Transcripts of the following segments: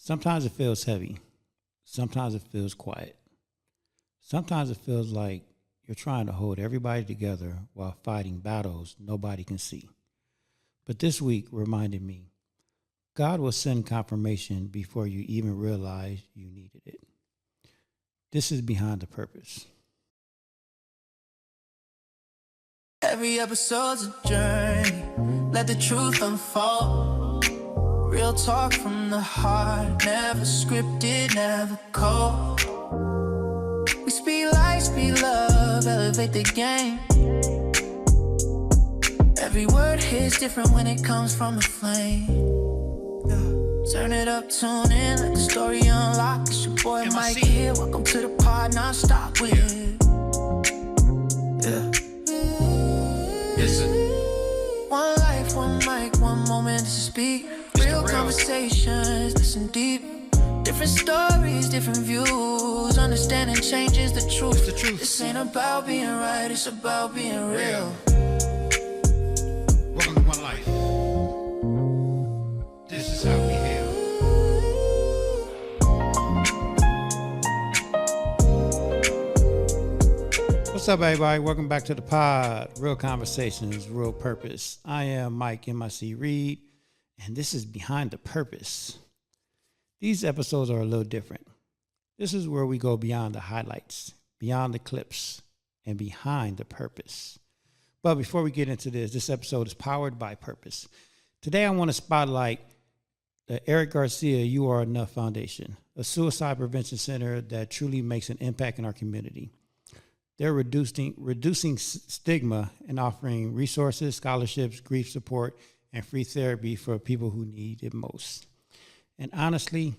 Sometimes it feels heavy. Sometimes it feels quiet. Sometimes it feels like you're trying to hold everybody together while fighting battles nobody can see. But this week reminded me God will send confirmation before you even realize you needed it. This is Behind the Purpose. Every episode's a journey. Let the truth unfold. Real talk from the heart. Never scripted, never cold. We speak light, speak love, elevate the game. Every word hits different when it comes from the flame. Turn it up, tune in, let the story unlock. It's your boy Mike here. Welcome to the pod, non-stop with Listen. One life, one mic, one moment to speak. Real conversations, listen deep. Different stories, different views. Understanding changes the truth. It's the truth. This ain't about being right, it's about being real. Welcome to One Life. This is how we heal. What's up, everybody? Welcome back to the pod. Real conversations, real purpose. I am Mike MIC Reed, and this is Behind the Purpose. These episodes are a little different. This is where we go beyond the highlights, beyond the clips, and behind the purpose. But before we get into this episode is powered by purpose. Today, I want to spotlight the Eric Garcia You Are Enough Foundation, a suicide prevention center that truly makes an impact in our community. They're reducing stigma and offering resources, scholarships, grief support, and free therapy for people who need it most. And honestly,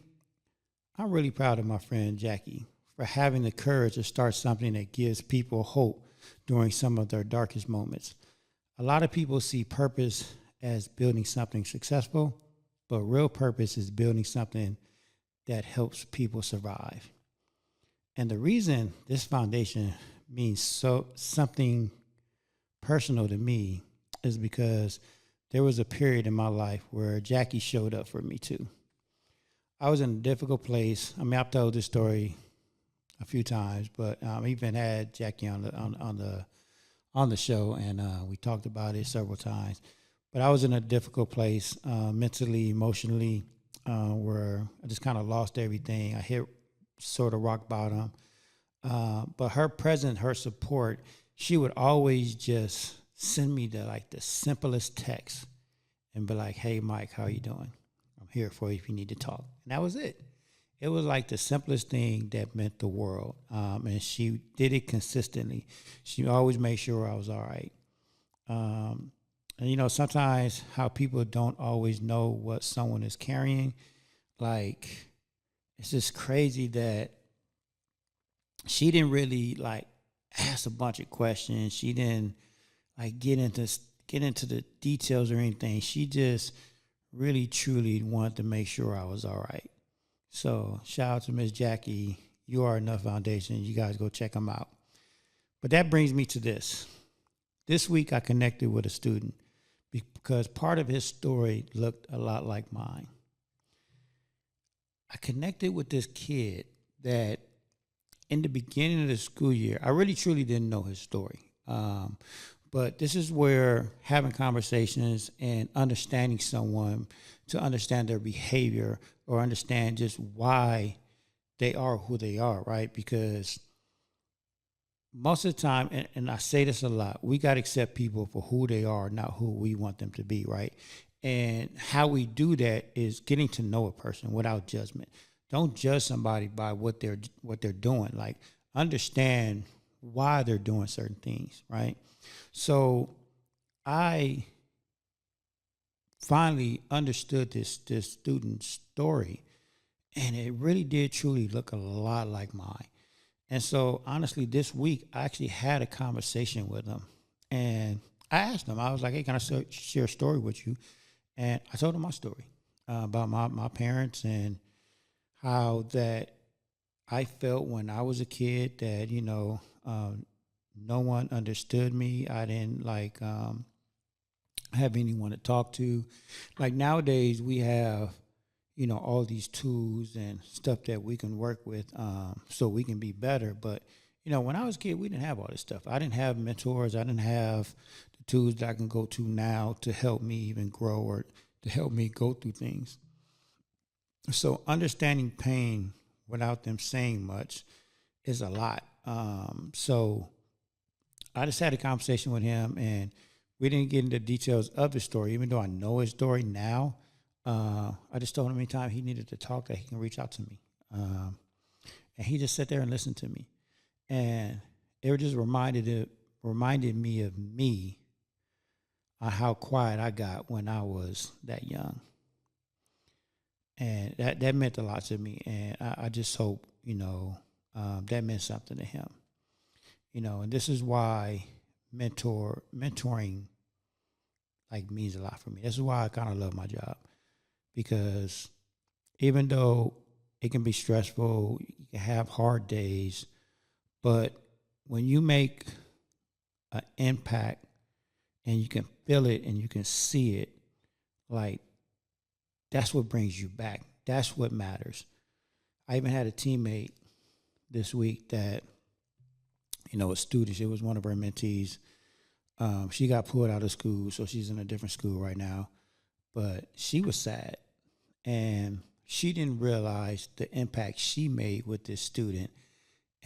I'm really proud of my friend Jackie for having the courage to start something that gives people hope during some of their darkest moments. A lot of people see purpose as building something successful, but real purpose is building something that helps people survive. And the reason this foundation means something personal to me is because there was a period in my life where Jackie showed up for me too. I was in a difficult place. I mean, I've told this story a few times, but I even had Jackie on the show, and we talked about it several times. But I was in a difficult place mentally, emotionally, where I just kind of lost everything. I hit sort of rock bottom. But her presence, her support, she would always just send me the simplest text and be like, "Hey, Mike, how you doing? I'm here for you if you need to talk." And that was it. It was like the simplest thing that meant the world. And she did it consistently. She always made sure I was all right. And, sometimes how people don't always know what someone is carrying. Like, it's just crazy that she didn't really ask a bunch of questions. She didn't get into the details or anything. She just really truly wanted to make sure I was all right. So shout out to Miss Jackie. You Are Enough Foundation. You guys go check them out. But that brings me to this. This week I connected with a student because part of his story looked a lot like mine. I connected with this kid that in the beginning of the school year, I really truly didn't know his story. But this is where having conversations and understanding someone to understand their behavior or understand just why they are who they are, right? Because most of the time, and I say this a lot, we got to accept people for who they are, not who we want them to be, right? And how we do that is getting to know a person without judgment. Don't judge somebody by what they're doing. Like, understand why they're doing certain things, right? So I finally understood this student's story, and it really did truly look a lot like mine. And so honestly, this week I actually had a conversation with him, and I asked him, I was like, "Hey, can I share a story with you?" And I told him my story about my parents and how that I felt when I was a kid that, no one understood me. I didn't have anyone to talk to. Like nowadays we have all these tools and stuff that we can work with, so we can be better. But when I was a kid, we didn't have all this stuff. I didn't have mentors. I didn't have the tools that I can go to now to help me even grow or to help me go through things. So understanding pain without them saying much is a lot. So I just had a conversation with him, and we didn't get into details of the story, even though I know his story now. I just told him anytime he needed to talk that he can reach out to me. And he just sat there and listened to me. And it just reminded me of me on how quiet I got when I was that young. And that meant a lot to me. And I just hope, that meant something to him. And this is why mentoring like means a lot for me. This is why I kind of love my job, because even though it can be stressful, you can have hard days, but when you make an impact and you can feel it and you can see it, like, that's what brings you back. That's what matters. I even had a teammate this week that, a student, she was one of our mentees. She got pulled out of school, so she's in a different school right now. But she was sad, and she didn't realize the impact she made with this student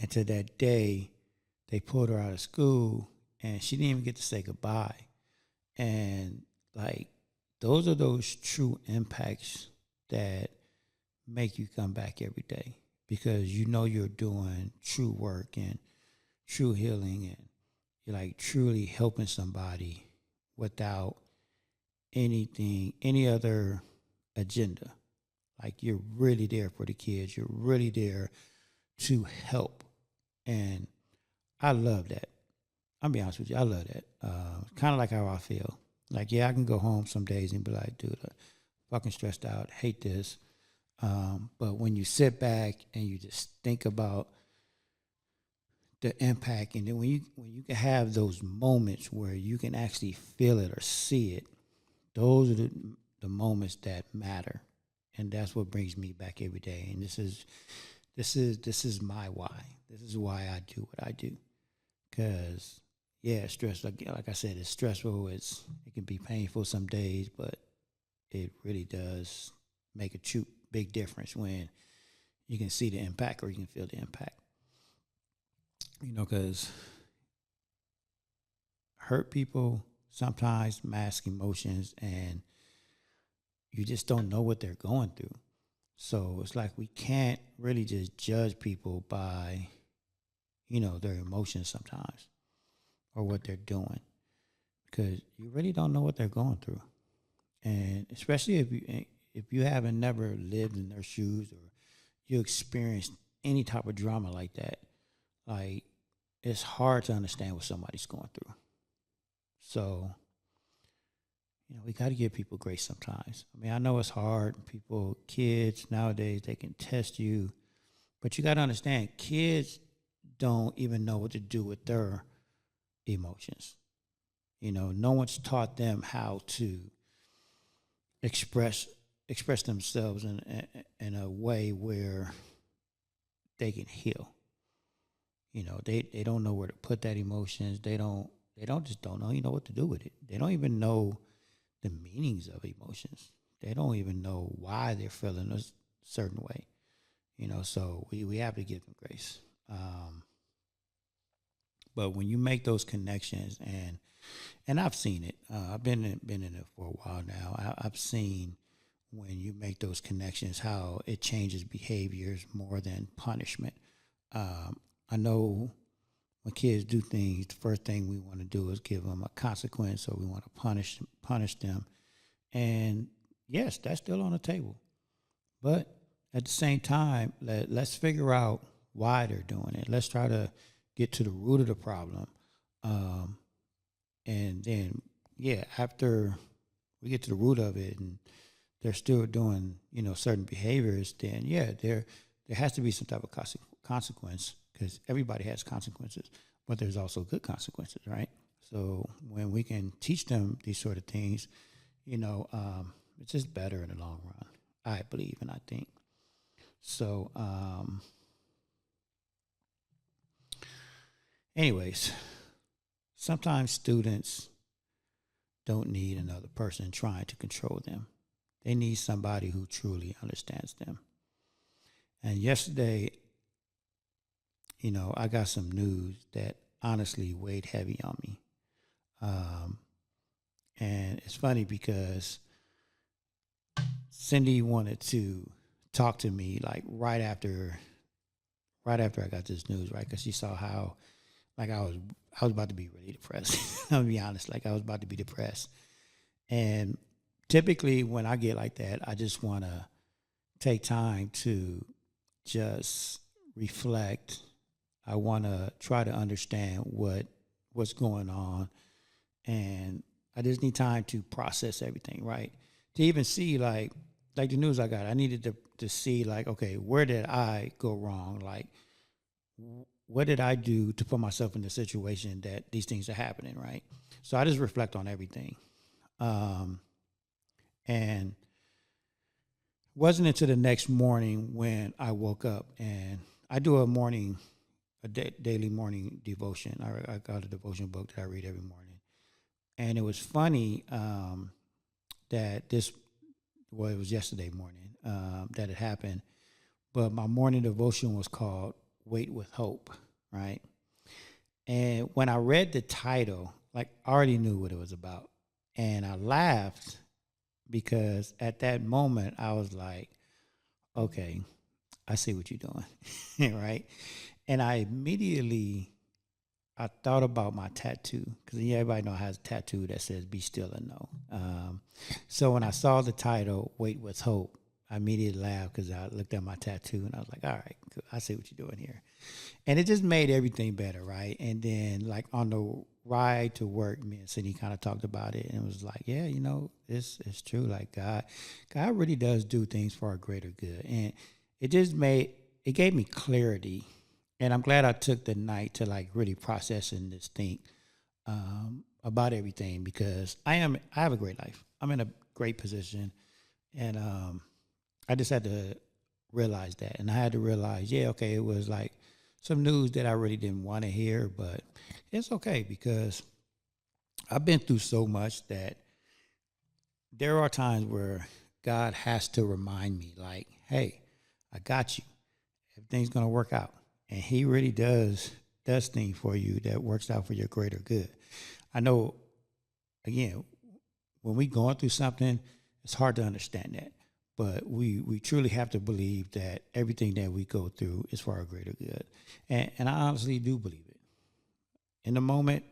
until that day they pulled her out of school, and she didn't even get to say goodbye. And, like, those are those true impacts that make you come back every day, because you're doing true work and true healing, and you're like truly helping somebody without any other agenda. Like, you're really there for the kids. You're really there to help. And I love that. I'll be honest with you. I love that. Kind of like how I feel. Like, yeah, I can go home some days and be like, dude, I'm fucking stressed out, hate this. But when you sit back and you just think about the impact, and then when you can have those moments where you can actually feel it or see it, those are the moments that matter. And that's what brings me back every day. And this is my why. This is why I do what I do. Because, yeah, stress, like I said, it's stressful. It can be painful some days, but it really does make a big difference when you can see the impact or you can feel the impact. Because hurt people sometimes mask emotions, and you just don't know what they're going through. So it's like we can't really just judge people by, their emotions sometimes or what they're doing, because you really don't know what they're going through. And especially if you haven't never lived in their shoes, or you experienced any type of drama like that, like, it's hard to understand what somebody's going through. So, we got to give people grace sometimes. I mean, I know it's hard. Kids nowadays, they can test you, but you got to understand, kids don't even know what to do with their emotions. No one's taught them how to express themselves in a way where they can heal. They don't know where to put that emotions. They don't know, what to do with it. They don't even know the meanings of emotions. They don't even know why they're feeling a certain way. So we have to give them grace. But when you make those connections, and I've seen it. I've been in it for a while now. I've seen when you make those connections how it changes behaviors more than punishment. I know when kids do things, the first thing we want to do is give them a consequence, or we want to punish them. And yes, that's still on the table. But at the same time, let's figure out why they're doing it. Let's try to get to the root of the problem. And then, yeah, after we get to the root of it and they're still doing, certain behaviors, then, yeah, there has to be some type of consequence, because everybody has consequences, but there's also good consequences, right? So when we can teach them these sort of things, it's just better in the long run. I believe and I think. So, anyways, sometimes students don't need another person trying to control them. They need somebody who truly understands them. And yesterday, I got some news that honestly weighed heavy on me. Um, and it's funny because Cindy wanted to talk to me like right after I got this news, right? Because she saw how like I was about to be really depressed. I'll be honest, like I was about to be depressed. And typically when I get like that, I just want to take time to just reflect. I want to try to understand what's going on, and I just need time to process everything, right? To even see like the news I got, I needed to see like, okay, where did I go wrong? Like, what did I do to put myself in the situation that these things are happening, right? So I just reflect on everything. And wasn't until the next morning when I woke up, and I do daily morning devotion. I got a devotion book that I read every morning. And it was funny that it was yesterday morning that it happened, but my morning devotion was called Wait with Hope, right? And when I read the title, like I already knew what it was about. And I laughed because at that moment I was like, okay, I see what you're doing, right? And I thought about my tattoo because everybody know I has a tattoo that says "Be still and know." So when I saw the title "Wait with Hope," I immediately laughed because I looked at my tattoo and I was like, "All right, good. I see what you're doing here," and it just made everything better, right? And then like on the ride to work, me and Cindy kind of talked about it, and it was like, yeah, it's true. Like God really does do things for our greater good, and it gave me clarity. And I'm glad I took the night to like really process and just think about everything because I have a great life. I'm in a great position, and I just had to realize that, and I had to realize, yeah, okay, it was like some news that I really didn't want to hear, but it's okay because I've been through so much that there are times where God has to remind me, like, hey, I got you. Everything's gonna work out. And he really does things for you that works out for your greater good. I know, again, when we going through something, it's hard to understand that. But we truly have to believe that everything that we go through is for our greater good. And I honestly do believe it. In the moment,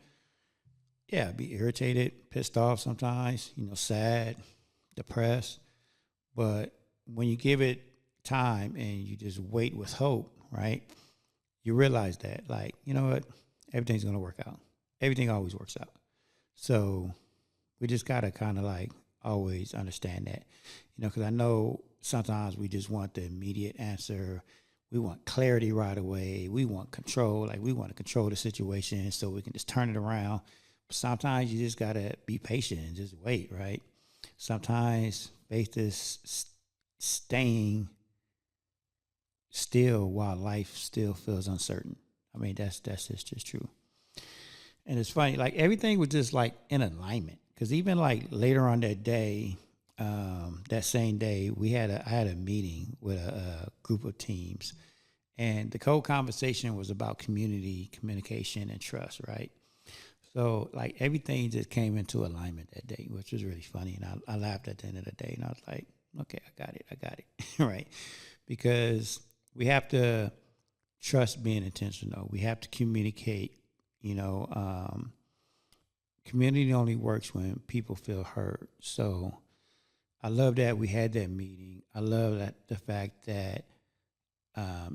yeah, be irritated, pissed off sometimes, sad, depressed. But when you give it time and you just wait with hope, right? You realize that, like, you know what? Everything's going to work out. Everything always works out. So we just got to kind of like always understand that, because I know sometimes we just want the immediate answer. We want clarity right away. We want control. Like we want to control the situation so we can just turn it around. But sometimes you just got to be patient and just wait, right? Sometimes faith is staying still while life still feels uncertain. I mean, that's just true. And it's funny, like everything was just like in alignment. Because even like later on that day, that same day, I had a meeting with a group of teams, and the whole conversation was about community, communication, and trust, right? So like everything just came into alignment that day, which was really funny. And I laughed at the end of the day, and I was like, okay, I got it, right? Because we have to trust being intentional. We have to communicate. Community only works when people feel heard. So I love that we had that meeting. I love the fact that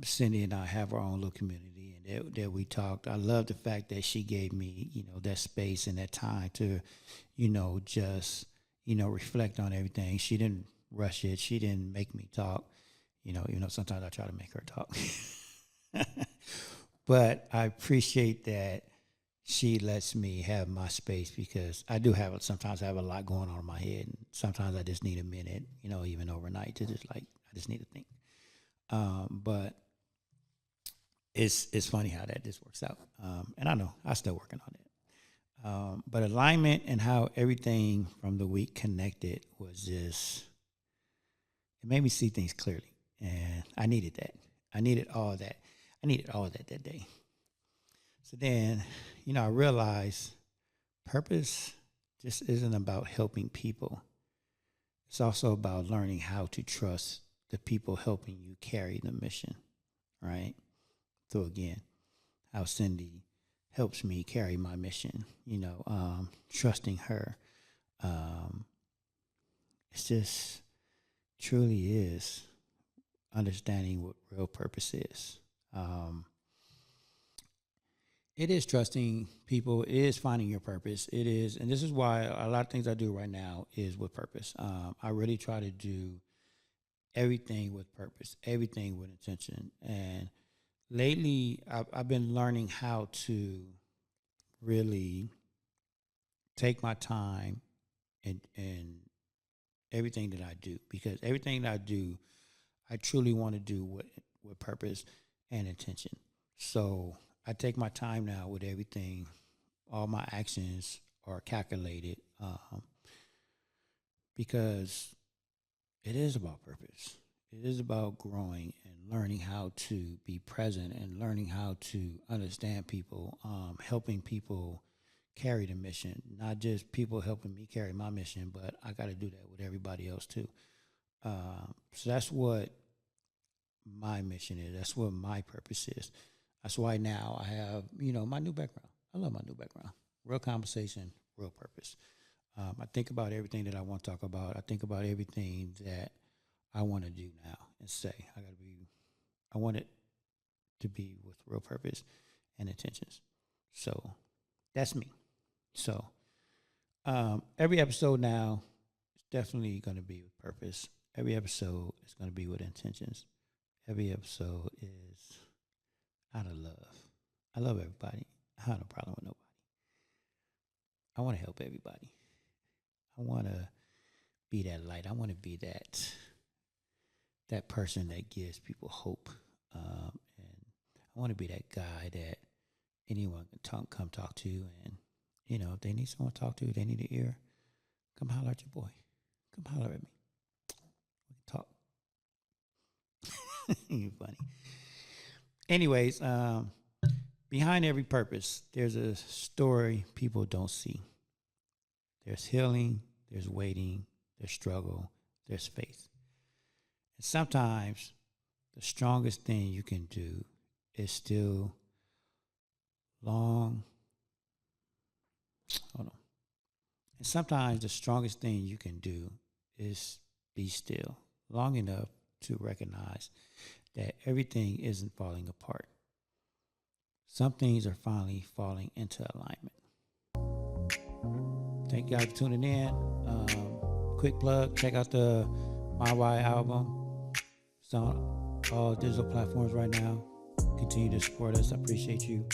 Cindy and I have our own little community and that we talked. I love the fact that she gave me, that space and that time to, just, reflect on everything. She didn't rush it. She didn't make me talk. Sometimes I try to make her talk. But I appreciate that she lets me have my space because sometimes I have a lot going on in my head. And sometimes I just need a minute, even overnight to just I just need to think. But it's funny how that just works out. And I know I'm still working on it. But alignment and how everything from the week connected was just, it made me see things clearly. And I needed that. I needed all that. I needed all of that day. So then, I realized purpose just isn't about helping people. It's also about learning how to trust the people helping you carry the mission, right? So again, how Cindy helps me carry my mission, trusting her. It's just truly is understanding what real purpose is. It is trusting people. It is finding your purpose. It is, and this is why a lot of things I do right now is with purpose. I really try to do everything with purpose, everything with intention. And lately, I've been learning how to really take my time and everything that I do, because everything that I do, I truly want to do with purpose and intention. So I take my time now with everything. All my actions are calculated because it is about purpose. It is about growing and learning how to be present and learning how to understand people, helping people carry the mission, not just people helping me carry my mission, but I got to do that with everybody else too. So that's what my mission is. That's what my purpose is. That's why now I have, my new background. I love my new background. Real conversation, real purpose. I think about everything that I want to talk about. I think about everything that I want to do now and say. I want it to be with real purpose and intentions. So that's me. So every episode now is definitely going to be with purpose. Every episode is going to be with intentions. Every episode is out of love. I love everybody. I have no problem with nobody. I want to help everybody. I want to be that light. I want to be that person that gives people hope. And I want to be that guy that anyone can come talk to. And, if they need someone to talk to, they need an ear, come holler at your boy. Come holler at me. We can talk. You're funny. Anyways, behind every purpose, there's a story people don't see. There's healing, there's waiting, there's struggle, there's faith. And sometimes the strongest thing you can do is still long. Hold on. And sometimes the strongest thing you can do is be still long enough to recognize that everything isn't falling apart. Some things are finally falling into alignment. Thank you guys for tuning in. Quick plug, check out the My Why album. It's on all digital platforms right now. Continue to support us. I appreciate you.